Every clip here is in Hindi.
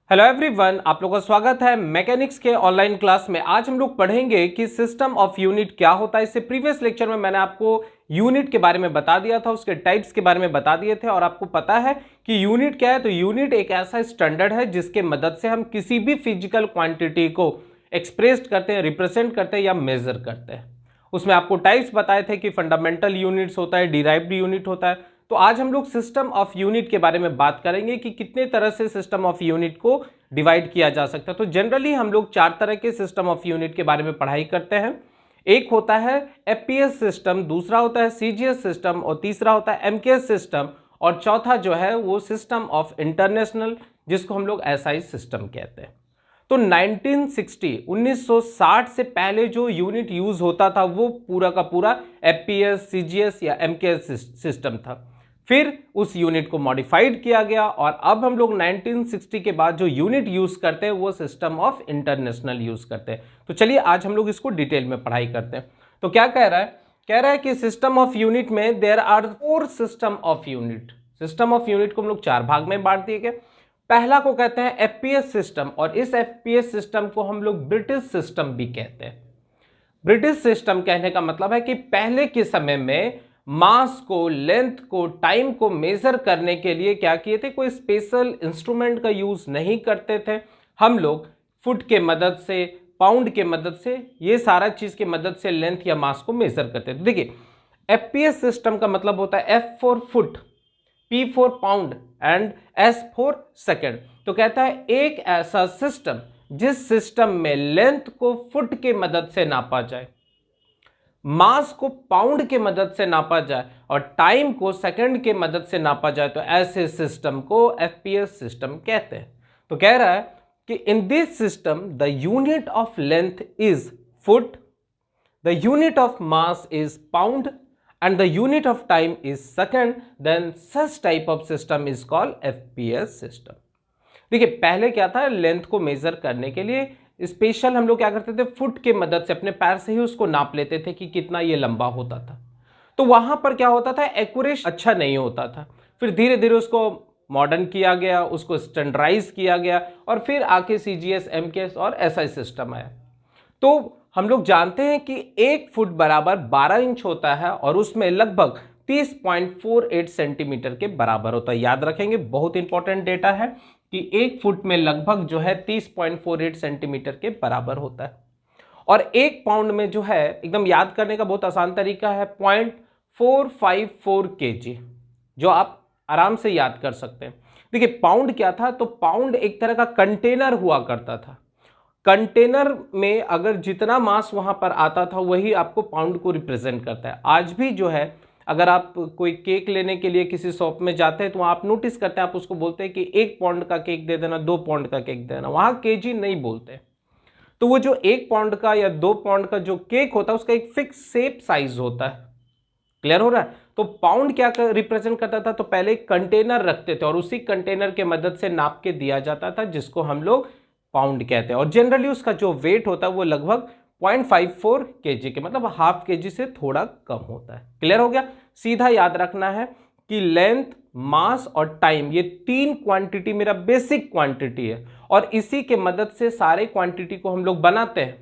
हेलो एवरीवन, आप लोगों का स्वागत है मैकेनिक्स के ऑनलाइन क्लास में। आज हम लोग पढ़ेंगे कि सिस्टम ऑफ यूनिट क्या होता है। इससे प्रीवियस लेक्चर में मैंने आपको यूनिट के बारे में बता दिया था, उसके टाइप्स के बारे में बता दिए थे और आपको पता है कि यूनिट क्या है। तो यूनिट एक ऐसा स्टैंडर्ड है जिसके मदद से हम किसी भी फिजिकल क्वांटिटी को एक्सप्रेस करते हैं, रिप्रेजेंट करते हैं या मेजर करते हैं। उसमें आपको टाइप्स बताए थे कि फंडामेंटल यूनिट्स होता है, डिराइव्ड यूनिट होता है। तो आज हम लोग सिस्टम ऑफ यूनिट के बारे में बात करेंगे कि कितने तरह से सिस्टम ऑफ यूनिट को डिवाइड किया जा सकता है। तो जनरली हम लोग 4 तरह के सिस्टम ऑफ यूनिट के बारे में पढ़ाई करते हैं। एक होता है एफपीएस सिस्टम, दूसरा होता है सीजीएस सिस्टम और तीसरा होता है एमकेएस सिस्टम और चौथा जो है वो सिस्टम ऑफ इंटरनेशनल, जिसको हम लोग एसआई सिस्टम कहते हैं। तो 1960 से पहले जो यूनिट यूज होता था वो पूरा का पूरा एफपीएस, सीजीएस या एमकेएस सिस्टम था। फिर उस यूनिट को मॉडिफाइड किया गया और अब हम लोग 1960 के बाद जो यूनिट यूज करते हैं वो सिस्टम ऑफ इंटरनेशनल यूज करते हैं। तो चलिए आज हम लोग इसको डिटेल में पढ़ाई करते हैं। तो क्या कह रहा है? कह रहा है कि सिस्टम ऑफ यूनिट में there are 4 system of unit. System of unit को हम लोग 4 भाग में बांट दिए गए। पहला को कहते हैं एफपीएस सिस्टम और इस एफपीएस सिस्टम को हम लोग ब्रिटिश सिस्टम भी कहते हैं। ब्रिटिश सिस्टम कहने का मतलब है कि पहले के समय में मास को, लेंथ को, टाइम को मेजर करने के लिए क्या किए थे, कोई स्पेशल इंस्ट्रूमेंट का यूज नहीं करते थे। हम लोग फुट के मदद से, पाउंड के मदद से, ये सारा चीज के मदद से लेंथ या मास को मेजर करते थे। देखिए एफपीएस सिस्टम का मतलब होता है F for foot, P for pound and S for second. तो कहता है एक ऐसा सिस्टम जिस सिस्टम में लेंथ को फुट के मदद से नापा जाए, मास को पाउंड के मदद से नापा जाए और टाइम को सेकंड के मदद से नापा जाए, तो ऐसे सिस्टम को एफपीएस सिस्टम कहते हैं। तो कह रहा है कि in this system the unit of length is foot, the unit of mass is pound and the unit of time is second, then such type of system is called FPS system. देखिए पहले क्या था, लेंथ को मेजर करने के लिए स्पेशल हम लोग क्या करते थे, फुट के मदद से अपने पैर से ही उसको नाप लेते थे कि कितना ये लंबा होता था। तो वहां पर क्या होता था, एक्यूरेट अच्छा नहीं होता था। फिर धीरे धीरे उसको मॉडर्न किया गया, उसको स्टैंडर्डाइज किया गया और फिर आके सीजीएस, एमकेएस और एसआई सिस्टम आया। तो हम लोग जानते हैं कि 1 फुट बराबर 12 इंच होता है और उसमें लगभग 30.48 सेंटीमीटर के बराबर होता है। याद रखेंगे, बहुत इंपॉर्टेंट डेटा है कि 1 फुट में लगभग जो है 30.48 सेंटीमीटर के बराबर होता है। और 1 पाउंड में जो है, एकदम याद करने का बहुत आसान तरीका है, 0.454 kg, जो आप आराम से याद कर सकते हैं। देखिए पाउंड क्या था, तो पाउंड एक तरह का कंटेनर हुआ करता था। कंटेनर में अगर जितना मास वहां पर आता था वही आपको पाउंड को रिप्रेजेंट करता है। आज भी जो है, अगर आप कोई केक लेने के लिए किसी शॉप में जाते हैं तो आप नोटिस करते हैं, आप उसको बोलते हैं कि 1 पाउंड का केक दे देना, 2 पाउंड का केक दे देना, वहां केजी नहीं बोलते। तो वो जो 1 पाउंड का या 2 पाउंड का जो केक होता है उसका एक फिक्स शेप साइज होता है। क्लियर हो रहा है? तो पाउंड क्या रिप्रेजेंट करता था, तो पहले एक कंटेनर रखते थे और उसी कंटेनर के मदद से नाप के दिया जाता था, जिसको हम लोग पाउंड कहते हैं। और जनरली उसका जो वेट होता है वो लगभग 0.54 kg के, मतलब ½ kg से थोड़ा कम होता है। क्लियर हो गया? सीधा याद रखना है कि लेंथ, मास और टाइम, ये 3 क्वांटिटी मेरा बेसिक क्वांटिटी है और इसी के मदद से सारे क्वांटिटी को हम लोग बनाते हैं।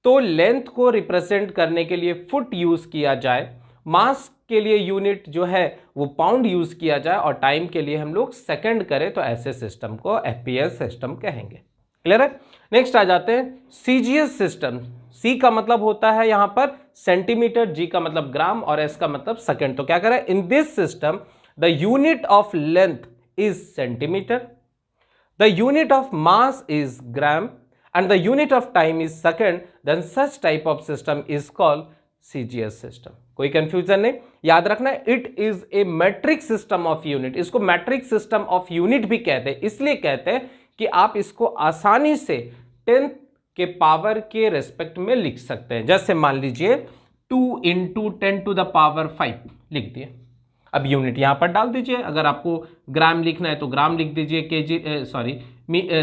तो लेंथ को रिप्रेजेंट करने के लिए फुट यूज किया जाए, मास के लिए यूनिट जो है वो पाउंड यूज किया जाए और टाइम के लिए हम लोग सेकंड करें, तो ऐसे सिस्टम को एफपीएस सिस्टम कहेंगे। क्लियर है? नेक्स्ट आ जाते हैं सीजीएस सिस्टम। सी का मतलब होता है यहां पर सेंटीमीटर, जी का मतलब ग्राम और एस का मतलब सेकंड। तो क्या कर रहा है, in this system the unit of length is centimetre, the unit of mass is gram and the unit of time is second, then such type of system is called CGS system. कोई कंफ्यूजन नहीं, याद रखना है, it is a metric system of unit. इसको मैट्रिक सिस्टम ऑफ यूनिट भी कहते हैं, इसलिए कहते हैं कि आप इसको आसानी से 10th के पावर के रेस्पेक्ट में लिख सकते हैं। जैसे मान लीजिए 2 × 10⁵ लिख दिए। अब यूनिट यहां पर डाल दीजिए। अगर आपको ग्राम लिखना है तो ग्राम लिख दीजिए, केजी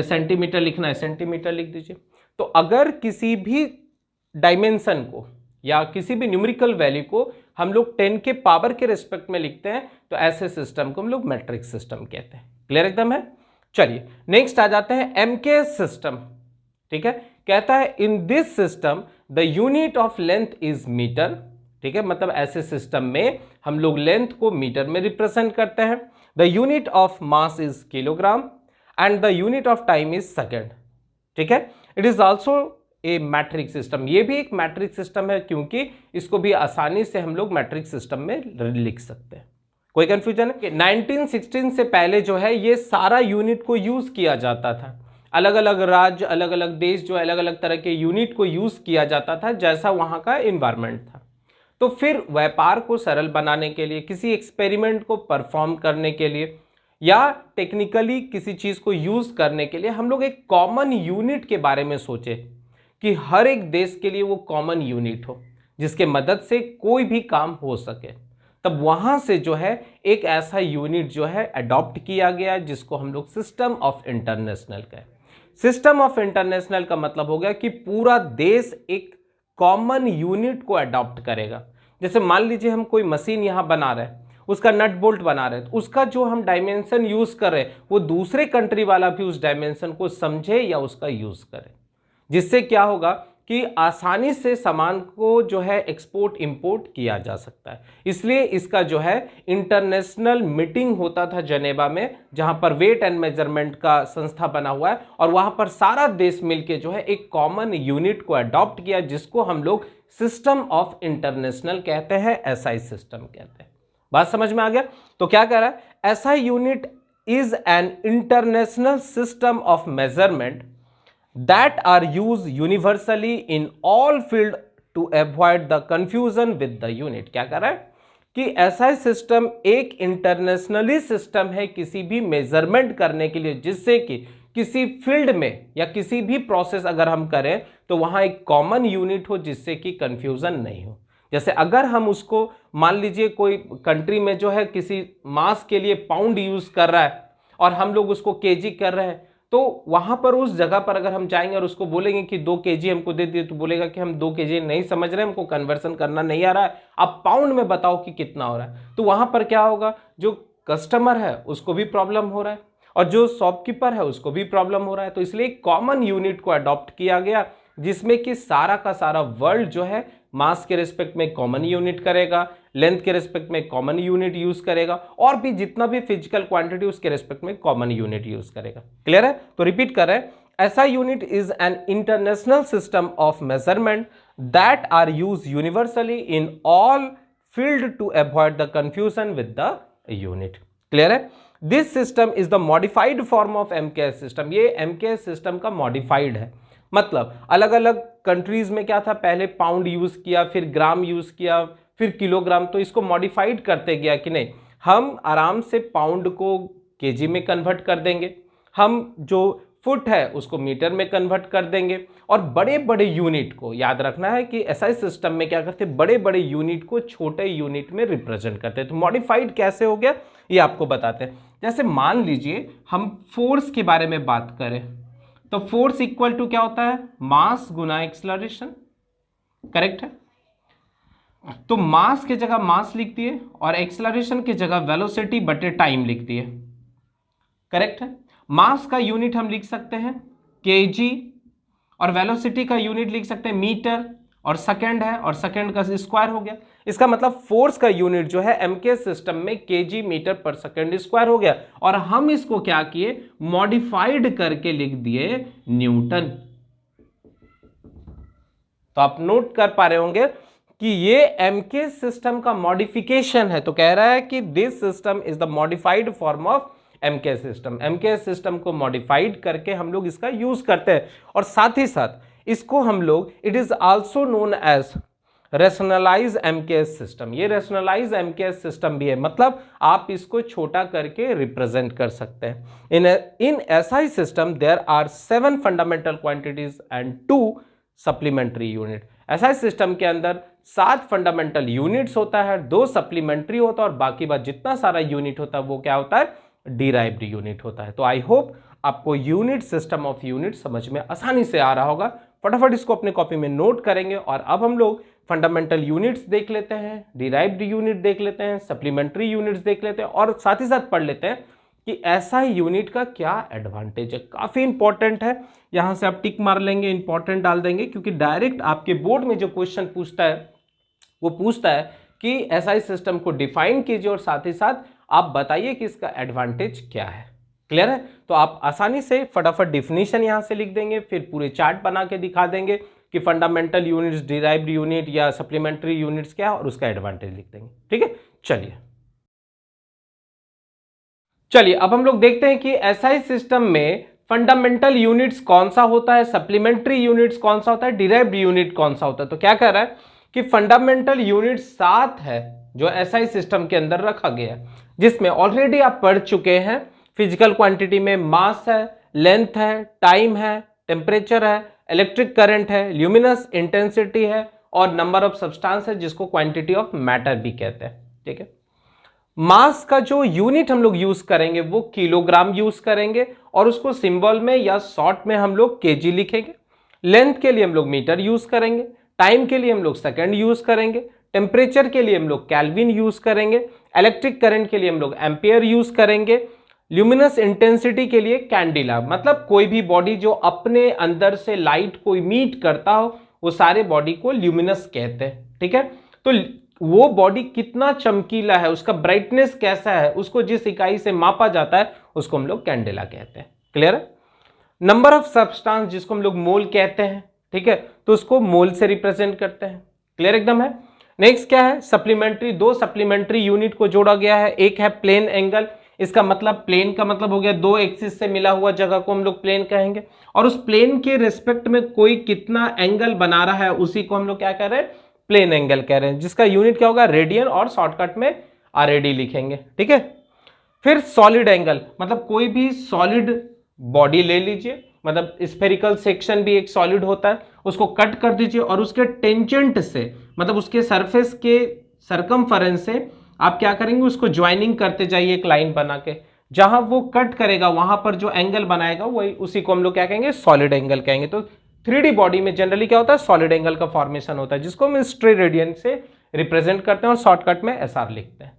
सेंटीमीटर लिखना है सेंटीमीटर लिख दीजिए। तो अगर किसी भी डायमेंशन को या किसी भी न्यूमेरिकल वैल्यू को हम लोग 10 के पावर के रेस्पेक्ट में लिखते हैं तो ऐसे सिस्टम को हम लोग मैट्रिक सिस्टम कहते हैं। क्लियर एकदम है? चलिए नेक्स्ट आ जाते हैं एमकेएस सिस्टम। ठीक है, कहता है in this system the unit of length is metre. ठीक है, मतलब ऐसे सिस्टम में हम लोग लेंथ को मीटर में रिप्रेजेंट करते हैं। The unit of mass is kilogram and the unit of time is second. ठीक है, it is also a metric system. ये भी एक मैट्रिक सिस्टम है क्योंकि इसको भी आसानी से हम लोग मैट्रिक सिस्टम में लिख सकते हैं। कोई कंफ्यूजन है? 1916 से पहले जो है ये सारा यूनिट को यूज किया जाता था। अलग अलग राज्य, अलग अलग देश जो अलग अलग तरह के यूनिट को यूज किया जाता था जैसा वहां का इन्वायरमेंट था। तो फिर व्यापार को सरल बनाने के लिए, किसी एक्सपेरिमेंट को परफॉर्म करने के लिए या टेक्निकली किसी चीज को यूज करने के लिए हम लोग एक कॉमन यूनिट के बारे में सोचे कि हर एक देश के लिए वो कॉमन यूनिट हो जिसके मदद से कोई भी काम हो सके। तब वहां से जो है एक ऐसा यूनिट जो है अडॉप्ट किया गया जिसको हम लोग सिस्टम ऑफ इंटरनेशनल कहें। सिस्टम ऑफ इंटरनेशनल का मतलब हो गया कि पूरा देश एक कॉमन यूनिट को अडॉप्ट करेगा। जैसे मान लीजिए हम कोई मशीन यहां बना रहे हैं, उसका नट बोल्ट बना रहे हैं, तो उसका जो हम डायमेंशन यूज कर रहे हैं वो दूसरे कंट्री वाला भी उस डायमेंशन को समझे या उसका यूज करे, जिससे क्या होगा कि आसानी से सामान को जो है एक्सपोर्ट इंपोर्ट किया जा सकता है। इसलिए इसका जो है इंटरनेशनल मीटिंग होता था जनेवा में, जहां पर वेट एंड मेजरमेंट का संस्था बना हुआ है और वहां पर सारा देश मिलके जो है एक कॉमन यूनिट को अडॉप्ट किया जिसको हम लोग सिस्टम ऑफ इंटरनेशनल कहते हैं, एसआई सिस्टम कहते हैं। बात समझ में आ गया? तो क्या कह रहा है, SI unit is an international system of measurement that are used universally in all field to avoid the confusion with the unit। क्या कर रहा है कि ऐसा सिस्टम एक इंटरनेशनली सिस्टम है किसी भी मेजरमेंट करने के लिए, जिससे कि किसी फील्ड में या किसी भी प्रोसेस अगर हम करें तो वहां एक कॉमन यूनिट हो जिससे कि कंफ्यूजन नहीं हो। जैसे अगर हम उसको मान लीजिए कोई कंट्री में जो है किसी मास के लिए पाउंड यूज कर रहा है और हम लोग उसको केजी कर रहे हैं, तो वहां पर उस जगह पर अगर हम जाएंगे और उसको बोलेंगे कि 2 केजी हमको दे दिए, तो बोलेगा कि हम 2 केजी नहीं समझ रहे, हमको कन्वर्सन करना नहीं आ रहा है, आप पाउंड में बताओ कि कितना हो रहा है। तो वहां पर क्या होगा, जो कस्टमर है उसको भी प्रॉब्लम हो रहा है और जो शॉपकीपर है उसको भी प्रॉब्लम हो रहा है। तो इसलिए कॉमन यूनिट को अडॉप्ट किया गया जिसमें कि सारा का सारा वर्ल्ड जो है मास के रिस्पेक्ट में कॉमन यूनिट करेगा, लेंथ के रिस्पेक्ट में कॉमन यूनिट यूज करेगा और भी जितना भी फिजिकल क्वांटिटी उसके रिस्पेक्ट में कॉमन यूनिट यूज करेगा। क्लियर है? तो रिपीट कर रहे हैं, ऐसा unit is an international system of measurement that are use universally in all field to avoid the confusion with the unit. Clear है? This system is the modified form of MKS system. ये एमकेएस सिस्टम का मॉडिफाइड है, मतलब अलग अलग कंट्रीज में क्या था, पहले पाउंड यूज किया, फिर ग्राम यूज किया, फिर किलोग्राम, तो इसको मॉडिफाइड करते गया कि नहीं हम आराम से पाउंड को केजी में कन्वर्ट कर देंगे, हम जो फुट है उसको मीटर में कन्वर्ट कर देंगे और बड़े बड़े यूनिट को, याद रखना है कि ऐसा सिस्टम में क्या करते, बड़े बड़े यूनिट को छोटे यूनिट में रिप्रेजेंट करते हैं। तो मॉडिफाइड कैसे हो गया ये आपको बताते हैं। जैसे मान लीजिए हम फोर्स के बारे में बात करें तो फोर्स इक्वल टू क्या होता है, मास गुना एक्सेलरेशन। करेक्ट है? तो मास के जगह मास लिख दिए और एक्सेलरेशन की जगह वेलोसिटी बटे टाइम लिख दिए। करेक्ट है? मास का यूनिट हम लिख सकते हैं केजी और वेलोसिटी का यूनिट लिख सकते हैं मीटर और सेकंड है और सेकंड का स्क्वायर हो गया। इसका मतलब फोर्स का यूनिट जो है एमकेएस सिस्टम में केजी मीटर पर सेकंड स्क्वायर हो गया और हम इसको क्या किए, मॉडिफाइड करके लिख दिए न्यूटन। तो आप नोट कर पा रहे होंगे कि ये एमकेएस सिस्टम का मॉडिफिकेशन है। तो कह रहा है कि this system is the modified form of MKS system. MKS system को मॉडिफाइड करके हम लोग इसका यूज करते हैं और साथ ही साथ इसको हम लोग, it is also known as rationalise MKS system. ये रैशनलाइज एमकेएस सिस्टम भी है, मतलब आप इसको छोटा करके रिप्रेजेंट कर सकते हैं। In SI system there are 7 fundamental quantities and 2 supplementary unit. SI system के अंदर 7 फंडामेंटल यूनिट्स होता है, 2 सप्लीमेंट्री होता है और बाकी बात जितना सारा यूनिट होता है वो क्या होता है, डिराइव्ड यूनिट होता है। तो आई होप आपको यूनिट, सिस्टम ऑफ यूनिट समझ में आसानी से आ रहा होगा। फटाफट इसको अपने कॉपी में नोट करेंगे और अब हम लोग फंडामेंटल यूनिट्स देख लेते हैं, डिराइव्ड यूनिट देख लेते हैं, सप्लीमेंट्री यूनिट्स देख लेते हैं और साथ ही साथ पढ़ लेते हैं कि एसआई यूनिट का क्या एडवांटेज है। काफी इंपॉर्टेंट है, यहां से आप टिक मार लेंगे, इंपॉर्टेंट डाल देंगे, क्योंकि डायरेक्ट आपके बोर्ड में जो क्वेश्चन पूछता है वो पूछता है कि एसआई सिस्टम को डिफाइन कीजिए और साथ ही साथ आप बताइए कि इसका एडवांटेज क्या है। क्लियर है? तो आप आसानी से फटाफट डिफिनीशन यहां से लिख देंगे, फिर पूरे चार्ट बना के दिखा देंगे कि फंडामेंटल यूनिट्स, डिराइव्ड यूनिट या सप्लीमेंट्री यूनिट्स क्या है और उसका एडवांटेज लिख देंगे। ठीक है, चलिए अब हम लोग देखते हैं कि एसआई सिस्टम में फंडामेंटल यूनिट्स कौन सा होता है, सप्लीमेंट्री यूनिट्स कौन सा होता है, डिराइव्ड यूनिट कौन सा होता है। तो क्या कह रहा है कि फंडामेंटल यूनिट 7 है जो एसआई सिस्टम के अंदर रखा गया है, जिसमें ऑलरेडी आप पढ़ चुके हैं फिजिकल क्वांटिटी में मास है, लेंथ है, टाइम है, टेम्परेचर है, इलेक्ट्रिक करंट है, ल्यूमिनस इंटेंसिटी है और नंबर ऑफ सब्सटेंस है जिसको क्वांटिटी ऑफ मैटर भी कहते हैं। ठीक है, मास का जो यूनिट हम लोग यूज करेंगे वो किलोग्राम यूज करेंगे और उसको सिंबल में या शॉर्ट में हम लोग केजी लिखेंगे। लेंथ के लिए हम लोग मीटर यूज करेंगे, टाइम के लिए हम लोग सेकंड यूज करेंगे, टेम्परेचर के लिए हम लोग केल्विन यूज करेंगे, इलेक्ट्रिक करंट के लिए हम लोग एम्पियर यूज करेंगे, ल्यूमिनस इंटेंसिटी के लिए कैंडिला। मतलब कोई भी बॉडी जो अपने अंदर से लाइट को इमिट करता हो वो सारे बॉडी को ल्यूमिनस कहते हैं। ठीक है, तो वो बॉडी कितना चमकीला है, उसका ब्राइटनेस कैसा है, उसको जिस इकाई से मापा जाता है उसको हम लोग कैंडेला कहते हैं। क्लियर है? नंबर ऑफ सब्सटेंस जिसको हम लोग मोल कहते हैं, ठीक है, तो उसको मोल से रिप्रेजेंट करते हैं। क्लियर एकदम है? नेक्स्ट क्या है, सप्लीमेंट्री। 2 सप्लीमेंट्री यूनिट को जोड़ा गया है। एक है प्लेन एंगल, इसका मतलब प्लेन का मतलब हो गया 2 एक्सिस से मिला हुआ जगह को हम लोग प्लेन कहेंगे, और उस प्लेन के रिस्पेक्ट में कोई कितना एंगल बना रहा है उसी को हम लोग क्या कह रहे हैं, प्लेन एंगल कह रहे हैं, जिसका यूनिट क्या होगा, रेडियन, और शॉर्टकट में आरएडी लिखेंगे। ठीक है, फिर सॉलिड एंगल, मतलब कोई भी सॉलिड बॉडी ले लीजिए, मतलब स्फेरिकल सेक्शन भी एक सॉलिड होता है, उसको कट कर दीजिए और उसके टेंजेंट से, मतलब उसके सरफेस के सरकमफेरेंस से आप क्या करेंगे, उसको ज्वाइनिंग करते जाइए एक लाइन बना के, जहां वो कट करेगा वहां पर जो एंगल बनाएगा वही, उसी को हम लोग क्या कहेंगे, सॉलिड एंगल कहेंगे। तो 3D बॉडी में जनरली क्या होता है, सॉलिड एंगल का फॉर्मेशन होता है, जिसको हम स्ट्रे रेडियन से रिप्रेजेंट करते हैं और शॉर्टकट में एसआर लिखते हैं।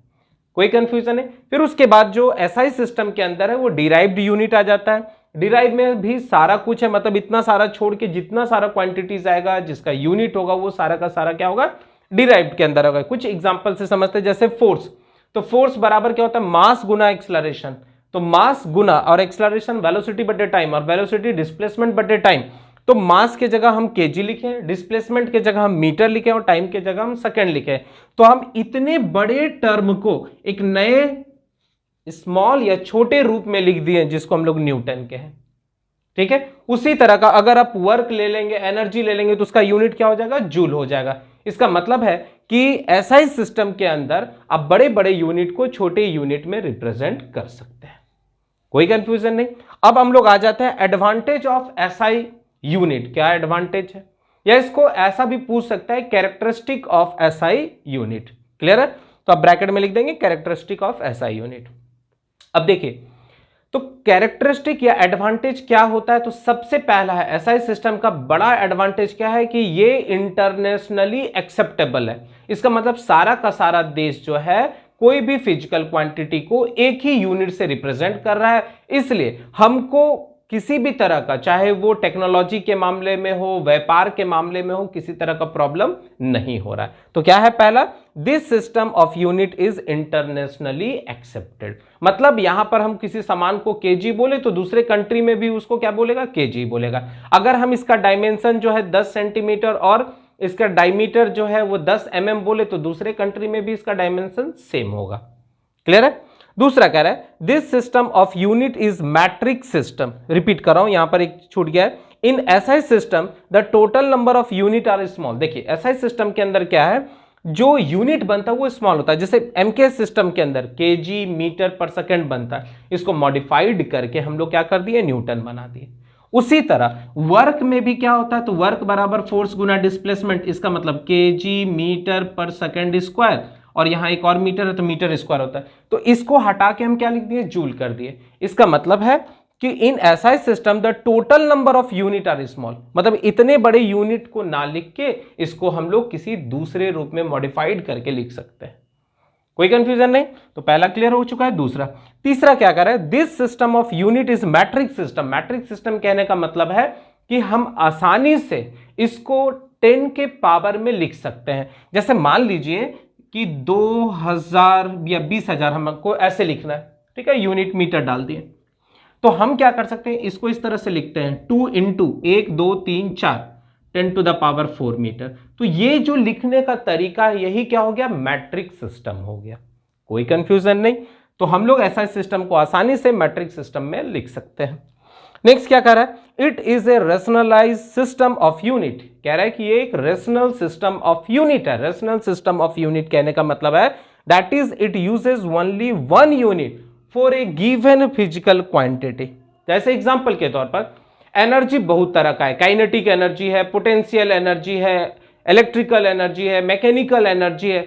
कोई कंफ्यूजन है? फिर उसके बाद जो एसआई सिस्टम के अंदर है वो डिराइव्ड यूनिट आ जाता है। डिराइव में भी सारा कुछ है, मतलब इतना सारा छोड़ के जितना सारा क्वांटिटीज आएगा जिसका यूनिट होगा वो सारा का सारा क्या होगा, डिराइव्ड के अंदर होगा। कुछ एग्जांपल से समझते हैं, जैसे फोर्स, तो फोर्स बराबर क्या होता है, मास गुना एक्सलरेशन। तो मास गुना और एक्सलरेशन वेलोसिटी बटे टाइम, और वेलोसिटी डिस्प्लेसमेंट बटे टाइम। तो मास के जगह हम केजी लिखे, डिस्प्लेसमेंट के जगह हम मीटर लिखे और टाइम के जगह हम सेकंड लिखे। तो हम इतने बड़े टर्म को एक नए स्मॉल या छोटे रूप में लिख दिए जिसको हम लोग न्यूटन के हैं। ठीक है, उसी तरह का अगर आप वर्क ले लेंगे, एनर्जी ले लेंगे, तो उसका यूनिट क्या हो जाएगा, जूल हो जाएगा। इसका मतलब है कि एसआई सिस्टम के अंदर आप बड़े बड़े यूनिट को छोटे यूनिट में रिप्रेजेंट कर सकते हैं। कोई कंफ्यूजन नहीं। अब हम लोग आ जाते हैं एडवांटेज ऑफ एसआई यूनिट। क्या एडवांटेज है, या इसको ऐसा भी पूछ सकता है, characteristic of SI unit. Clear है? तो आप ब्रैकेट में लिख देंगे कैरेक्टरिस्टिक ऑफ एसआई यूनिट। अब देखिए, तो कैरेक्टरिस्टिक या एडवांटेज क्या होता है, तो सबसे पहला है एसआई सिस्टम का बड़ा एडवांटेज क्या है कि ये इंटरनेशनली एक्सेप्टेबल है। इसका मतलब सारा का सारा देश जो है कोई भी फिजिकल क्वांटिटी को एक ही यूनिट से रिप्रेजेंट कर रहा है, इसलिए हमको किसी भी तरह का, चाहे वो टेक्नोलॉजी के मामले में हो, व्यापार के मामले में हो, किसी तरह का प्रॉब्लम नहीं हो रहा है। तो क्या है पहला, this system of unit is internationally accepted. मतलब यहां पर हम किसी सामान को केजी बोले तो दूसरे कंट्री में भी उसको क्या बोलेगा, केजी बोलेगा। अगर हम इसका डायमेंशन जो है 10 सेंटीमीटर और इसका डायमीटर जो है वो 10 mm बोले तो दूसरे कंट्री में भी इसका डायमेंशन सेम होगा। क्लियर है? दूसरा कह रहा है this system of unit is metric system. Repeat कर रहा हूं, यहां पर एक छूट गया है। In SI system the total number of unit are small. देखिए एसआई सिस्टम के अंदर क्या है, जो यूनिट बनता है वो स्मॉल होता है। जैसे एमकेएस सिस्टम के अंदर केजी मीटर पर सेकंड बनता है, इसको मॉडिफाइड करके हम लोग क्या कर दिए, न्यूटन बना दिए। उसी तरह वर्क में भी क्या होता है, तो वर्क बराबर फोर्स गुना डिस्प्लेसमेंट। इसका मतलब केजी मीटर पर सेकंड स्क्वायर, और यहां एक और मीटर है तो मीटर स्क्वायर होता है। तो इसको हटा के हम क्या लिख दिए, जूल कर दिए। इसका मतलब है कि in SI system the total number of unit are small. मतलब इतने बड़े यूनिट को ना लिख के इसको हम लोग किसी दूसरे रूप में मॉडिफाइड करके लिख सकते हैं। कोई कंफ्यूजन नहीं? तो पहला क्लियर हो चुका है। दूसरा, तीसरा क्या कर रहा है, this system of unit is metric system. Matric system कहने का मतलब है कि हम आसानी से इसको 10 के पावर में लिख सकते हैं। जैसे मान लीजिए कि 2000 या 20,000 हमको ऐसे लिखना है, ठीक है, यूनिट मीटर डाल दिए, तो हम क्या कर सकते हैं, इसको इस तरह से लिखते हैं 2 into 1 2 3 4 10 to the power 4 metre. तो ये जो लिखने का तरीका है, यही क्या हो गया, मैट्रिक सिस्टम हो गया। कोई कंफ्यूजन नहीं? तो हम लोग ऐसा सिस्टम को आसानी से मैट्रिक सिस्टम में लिख सकते हैं। नेक्स्ट क्या कह रहा है, it is a rationalise system of unit. कह रहा है कि ये एक रेशनल सिस्टम ऑफ यूनिट है। रेशनल सिस्टम ऑफ यूनिट कहने का मतलब है that is it uses only one unit for a given physical quantity. जैसे एग्जांपल के तौर पर एनर्जी बहुत तरह का है, काइनेटिक एनर्जी है, पोटेंशियल एनर्जी है, इलेक्ट्रिकल एनर्जी है, मैकेनिकल एनर्जी है।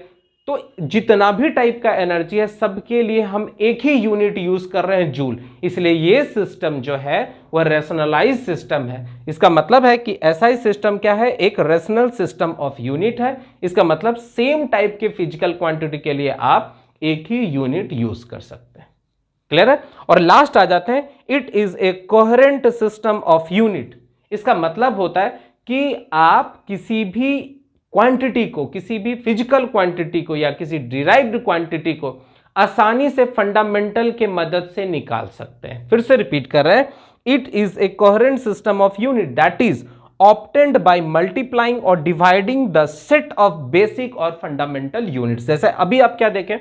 तो जितना भी टाइप का एनर्जी है, सबके लिए हम एक ही यूनिट यूज कर रहे हैं, जूल। इसलिए ये सिस्टम जो है वह रेशनलाइज सिस्टम है। इसका मतलब है कि ऐसा सिस्टम क्या है, एक रेशनल सिस्टम ऑफ यूनिट है। इसका मतलब सेम टाइप के फिजिकल क्वांटिटी के लिए आप एक ही यूनिट यूज कर सकते हैं। क्लियर है? और लास्ट आ जाते हैं, it is a coherent system of unit. इसका मतलब होता है कि आप किसी भी क्वांटिटी को, किसी भी फिजिकल क्वांटिटी को या किसी डिराइव्ड क्वांटिटी को आसानी से फंडामेंटल के मदद से निकाल सकते हैं। फिर से रिपीट कर रहे हैं, it is a coherent system of unit that is obtained by multiplying और dividing the set of basic और फंडामेंटल यूनिट्स। जैसे अभी आप क्या देखें,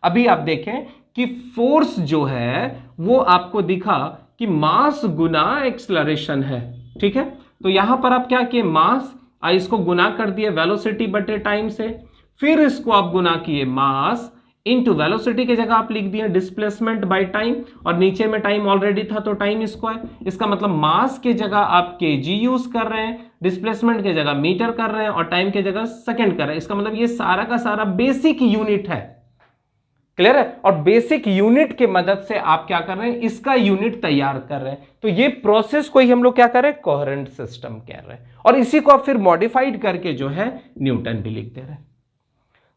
अभी आप देखें कि फोर्स जो है वो आपको दिखा कि मास गुना एक्सलरेशन है, ठीक है। तो यहां पर आप क्या किए, मास इसको गुना कर दिए वेलोसिटी बटे टाइम से, फिर इसको आप गुना किए मास इनटू वेलोसिटी की जगह आप लिख दिए डिस्प्लेसमेंट बाय टाइम, और नीचे में टाइम ऑलरेडी था तो टाइम स्क्वायर। इसका मतलब मास की जगह आप केजी यूज कर रहे हैं, डिस्प्लेसमेंट की जगह मीटर कर रहे हैं और टाइम की जगह सेकंड कर रहे हैं। इसका मतलब ये सारा का सारा बेसिक यूनिट है। क्लियर है? और बेसिक यूनिट के मदद से आप क्या कर रहे हैं, इसका यूनिट तैयार कर रहे हैं। तो ये प्रोसेस को ही हम लोग क्या कर रहे हैं, कोहेरेंट सिस्टम कह रहे हैं। और इसी को आप फिर मॉडिफाइड करके जो है न्यूटन भी लिख दे रहे हैं।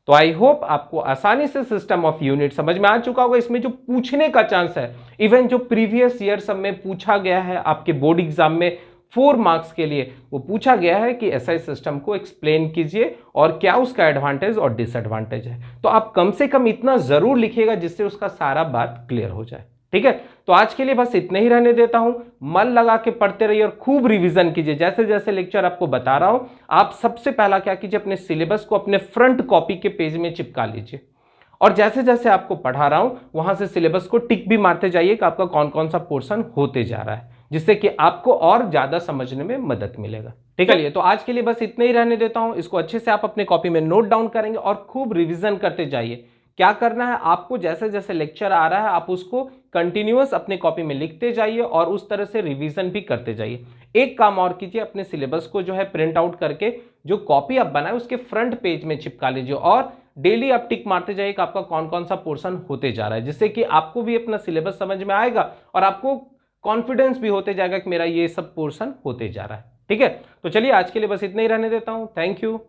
तो आई होप आपको आसानी से सिस्टम ऑफ यूनिट समझ में आ चुका होगा। इसमें जो पूछने का चांस है, इवन जो प्रीवियस ईयर सब में पूछा गया है आपके बोर्ड एग्जाम में 4 मार्क्स के लिए, वो पूछा गया है कि एसआई सिस्टम को एक्सप्लेन कीजिए और क्या उसका एडवांटेज और डिसएडवांटेज है। तो आप कम से कम इतना जरूर लिखिएगा जिससे उसका सारा बात क्लियर हो जाए, ठीक है। तो आज के लिए बस इतने ही रहने देता हूं। मन लगा के पढ़ते रहिए और खूब रिवीजन कीजिए। जैसे जैसे लेक्चर आपको बता रहा हूं, आप सबसे पहला क्या कीजिए, अपने सिलेबस को अपने फ्रंट कॉपी के पेज में चिपका लीजिए, और जैसे जैसे आपको पढ़ा रहा हूं वहां से सिलेबस को टिक भी मारते जाइए कि आपका कौन कौन सा पोर्शन होते जा रहा है, जिससे कि आपको और ज्यादा समझने में मदद मिलेगा, ठीक है। तो आज के लिए बस इतने ही रहने देता हूं। इसको अच्छे से आप अपने कॉपी में नोट डाउन करेंगे और खूब रिवीजन करते जाइए। क्या करना है आपको, जैसे जैसे लेक्चर आ रहा है आप उसको कंटिन्यूअस अपने कॉपी में लिखते जाइए और उस तरह से रिवीजन भी करते जाइए। एक काम और कीजिए, अपने सिलेबस को जो है प्रिंट आउट करके जो कॉपी आप बनाए उसके फ्रंट पेज में चिपका लीजिए और डेली आप टिक मारते जाइए कि आपका कौन कौन सा पोर्शन होते जा रहा है, जिससे कि आपको भी अपना सिलेबस समझ में आएगा और आपको कॉन्फिडेंस भी होते जाएगा कि मेरा ये सब पोर्शन होते जा रहा है, ठीक है। तो चलिए आज के लिए बस इतना ही रहने देता हूं। Thank you.